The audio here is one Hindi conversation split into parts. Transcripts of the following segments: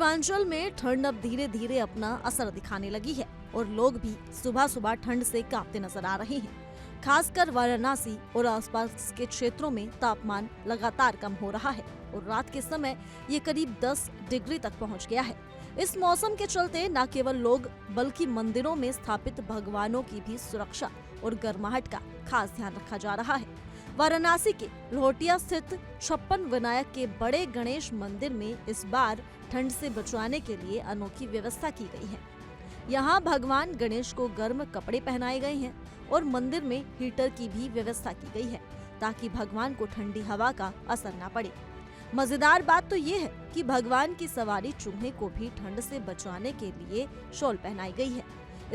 पूर्वांचल में ठंड अब धीरे धीरे अपना असर दिखाने लगी है और लोग भी सुबह सुबह ठंड से कांपते नजर आ रहे हैं। खासकर वाराणसी और आसपास के क्षेत्रों में तापमान लगातार कम हो रहा है और रात के समय ये करीब 10 डिग्री तक पहुंच गया है। इस मौसम के चलते न केवल लोग बल्कि मंदिरों में स्थापित भगवानों की भी सुरक्षा और गर्माहट का खास ध्यान रखा जा रहा है। वाराणसी के लोहटिया स्थित 56 विनायक के बड़े गणेश मंदिर में इस बार ठंड से बचाने के लिए अनोखी व्यवस्था की गई है। यहाँ भगवान गणेश को गर्म कपड़े पहनाए गए हैं और मंदिर में हीटर की भी व्यवस्था की गई है ताकि भगवान को ठंडी हवा का असर न पड़े। मजेदार बात तो ये है कि भगवान की सवारी चूहे को भी ठंड से बचाने के लिए शॉल पहनाई गई है।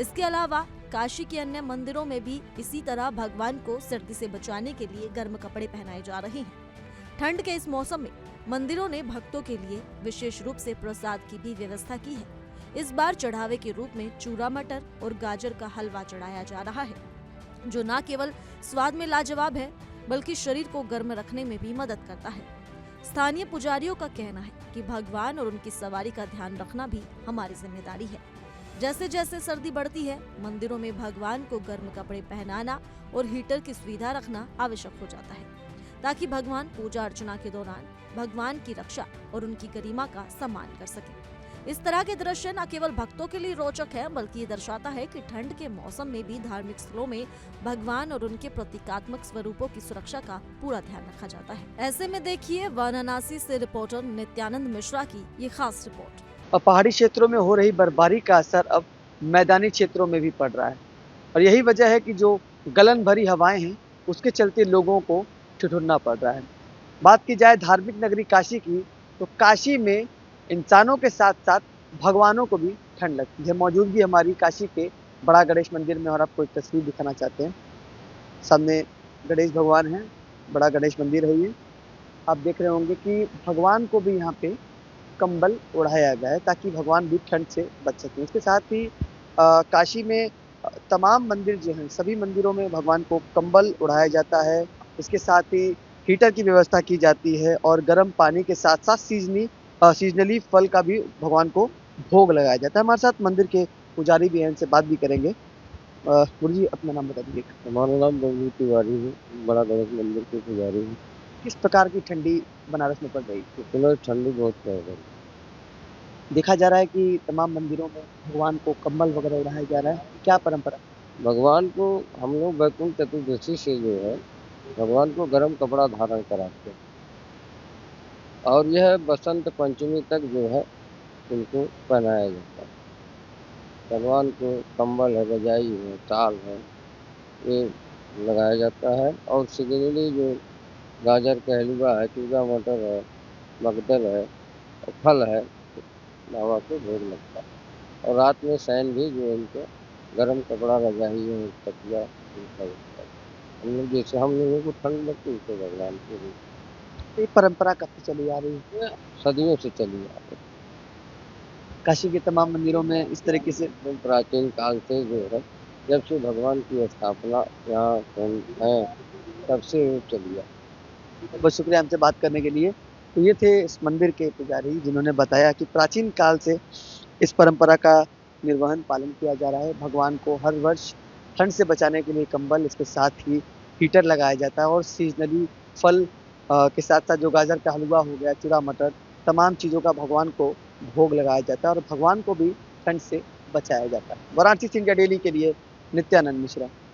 इसके अलावा काशी के अन्य मंदिरों में भी इसी तरह भगवान को सर्दी से बचाने के लिए गर्म कपड़े पहनाए जा रहे हैं। ठंड के इस मौसम में मंदिरों ने भक्तों के लिए विशेष रूप से प्रसाद की भी व्यवस्था की है। इस बार चढ़ावे के रूप में चूरा मटर और गाजर का हलवा चढ़ाया जा रहा है, जो न केवल स्वाद में लाजवाब है बल्कि शरीर को गर्म रखने में भी मदद करता है। स्थानीय पुजारियों का कहना है कि भगवान और उनकी सवारी का ध्यान रखना भी हमारी जिम्मेदारी है। जैसे जैसे सर्दी बढ़ती है, मंदिरों में भगवान को गर्म कपड़े पहनाना और हीटर की सुविधा रखना आवश्यक हो जाता है ताकि भगवान पूजा अर्चना के दौरान भगवान की रक्षा और उनकी गरिमा का सम्मान कर सके। इस तरह के दृश्य न केवल भक्तों के लिए रोचक है बल्कि ये दर्शाता है कि ठंड के मौसम में भी धार्मिक स्थलों में भगवान और उनके प्रतीकात्मक स्वरूपों की सुरक्षा का पूरा ध्यान रखा जाता है। ऐसे में देखिए वाराणसी से रिपोर्टर नित्यानंद मिश्रा की ये खास रिपोर्ट। और पहाड़ी क्षेत्रों में हो रही बर्फबारी का असर अब मैदानी क्षेत्रों में भी पड़ रहा है और यही वजह है कि जो गलन भरी हवाएं हैं उसके चलते लोगों को ठिठुरना पड़ रहा है। बात की जाए धार्मिक नगरी काशी की, तो काशी में इंसानों के साथ साथ भगवानों को भी ठंड लगती है। मौजूदगी हमारी काशी के बड़ा गणेश मंदिर में और आपको एक तस्वीर दिखाना चाहते हैं। सामने गणेश भगवान हैं, बड़ा गणेश मंदिर है ये। आप देख रहे होंगे कि भगवान को भी यहाँ पे कंबल ओढ़ाया गया है ताकि भगवान भी ठंड से बच सकें। इसके साथ ही काशी में तमाम मंदिर जो हैं, सभी मंदिरों में भगवान को कंबल ओढ़ाया जाता है। इसके साथ ही हीटर की व्यवस्था की जाती है और गर्म पानी के साथ साथ सीजनली फल का भी भगवान को भोग लगाया जाता है। हमारे साथ मंदिर के पुजारी भी हैं, इनसे बात भी करेंगे। गुरु जी, अपना नाम बता दीजिए। हमारा नाम बबलू तिवारी है, बड़ा गणेश मंदिर के पुजारी हूँ। किस प्रकार की ठंडी बनारस में पड़ रही थी? इस समय ठंडी बहुत पड़ रही है। देखा जा रहा है कि तमाम मंदिरों में भगवान को कंबल वगैरह ओढ़ाया जा रहा है, क्या परंपरा? भगवान को हम लोग वैकुंठ चतुर्दशी से जो है भगवान को गर्म कपड़ा धारण कराते हैं और यह बसंत पंचमी तक जो है इनको पहनाया जाता है। भगवान को कंबल है, रजाई है, टाल है, ये लगाया जाता है और सीजनली जो गाजर का हलवा है, चूड़ा मटर है, मगदल है और फल है, बाबा को भोग लगता है। और रात में शयन भी जो है इनको गर्म कपड़ा रजाई है, तकिया इनका होता है। हम लोग जैसे हम लोगों को ठंड लगती है तो भगवान को भी। ये परंपरा कब से चली आ रही है? सदियों से चली आ रही है। काशी के तमाम मंदिरों में इस तरीके से एकदम प्राचीन काल से जो है, जब से भगवान की स्थापना यहाँ है तब से वो चली आ। बहुत शुक्रिया हमसे बात करने के लिए। तो ये थे इस मंदिर के पुजारी जिन्होंने बताया कि प्राचीन काल से इस परंपरा का निर्वहन पालन किया जा रहा है। भगवान को हर वर्ष ठंड से बचाने के लिए कंबल, इसके साथ ही हीटर लगाया जाता है और सीजनली फल के साथ साथ जो गाजर का हलवा हो गया, चूड़ा मटर, तमाम चीज़ों का भगवान को भोग लगाया जाता है और भगवान को भी ठंड से बचाया जाता है। वाराणसी से इंडिया डेली के लिए नित्यानंद मिश्रा।